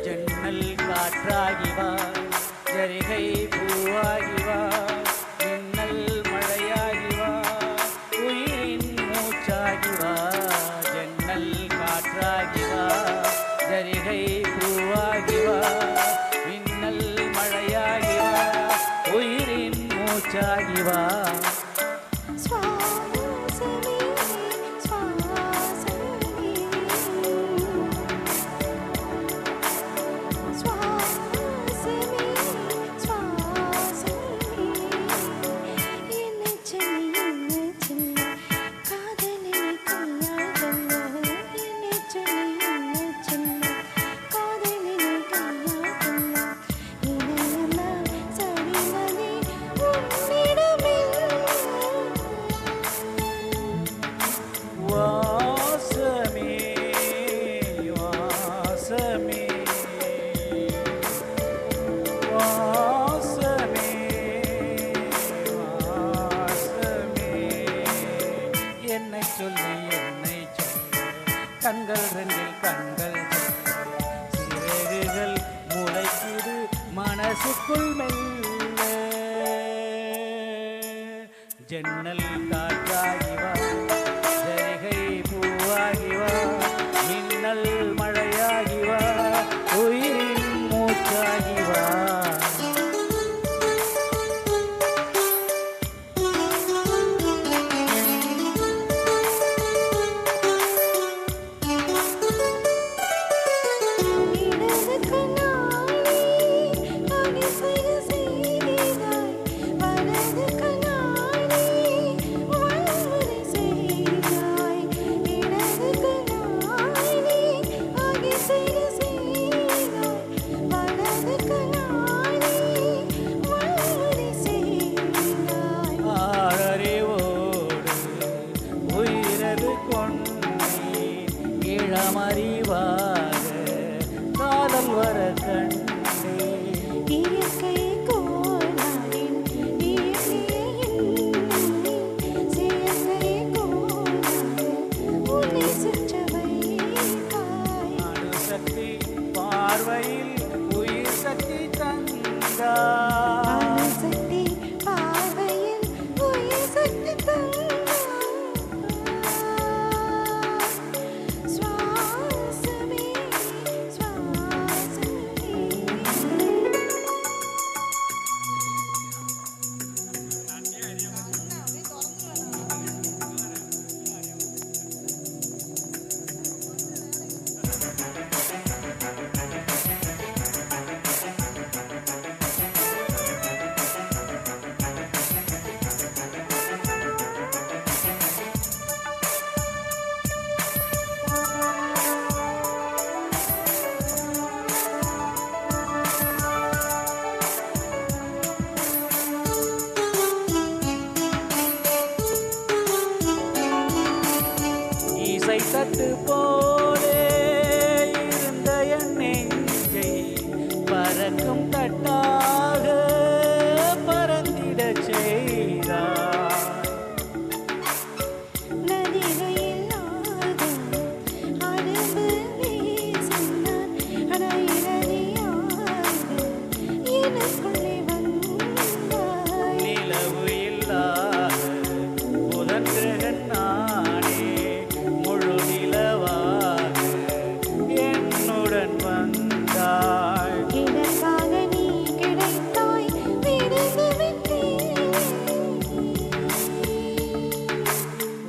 ஜன்னல் காற்றாகி வா, ஜரிகை பூவாகி வா, மின்னல் மழையாகி வா, உயிரின் மூச்சாகி வா. ஜன்னல் காற்றாகி வா, ஜரிகை பூவாகி வா, மின்னல் மழையாகி வா, உயிரின் மூச்சாகி வா. என்னை சொல்லி கண்கள் ரெண்டில் கண்கள் சிறகுகள் முளைக்குது மனசுக்குள் மெல்ல. ஜன்னல் காற்றாகி வா, ஜரிகை பூவாகி வா, மின்னல் மழையாகி வா, உயிரின் மூச்சாகி வா. இளமறிவாக காதல் வர கண்டே இயற்கை கோளாறின் செயற்கை கோளாறு உன்னை சுற்றவை காய். அணுசக்தி பார்வையில் உயிர் சக்தி தந்தா, அணுசக்தி பார்வையில் உயிர் சக்தி தந்தா. தட்டு போலே இருந்த என் நெஞ்சை பறக்கும் தட்டாக பறந்திட செய்தார். நதிகளில் அரும்பு வீசினான் எனக்குள்ளே வந்தாய். நிலவு இல்லாத புதன்கிரகன் நானே முழு நிலவாக என்னுடன் வந்தாய். எனக்காக நீ கிடைத்தாய், விருந்து விட்டேன்.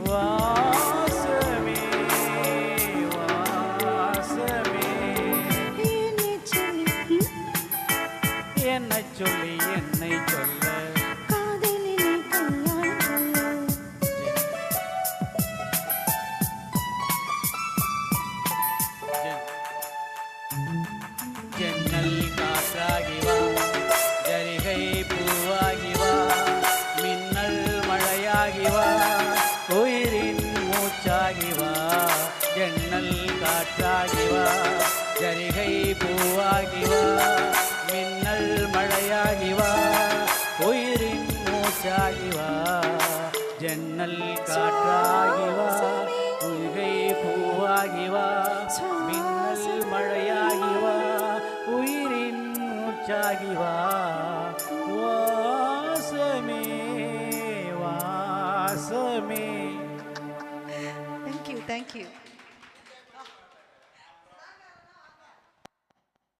வாசமே வாசமே என்னை சொல்லி என்னை சொல்ல காதலினை கையாள் கொள்ள. ஜன்னல் காற்றாகி வா, ஜரிகை பூவாகி வா, மின்னல் மழையாகி வா, உயிரின் மூச்சாகி வா. ஜன்னல் காற்றாகி வா, ஜரிகை பூவாகி வா மின்னல் மழையாகி வா உயிரின் மூச்சாகி வா ஜன்னல் காற்றாகி வா உயிரை பூவாகி வா மின்னல் மழையாகி வா உயிரின் மூச்சாகி வா வாசமே வாசமே Thank you.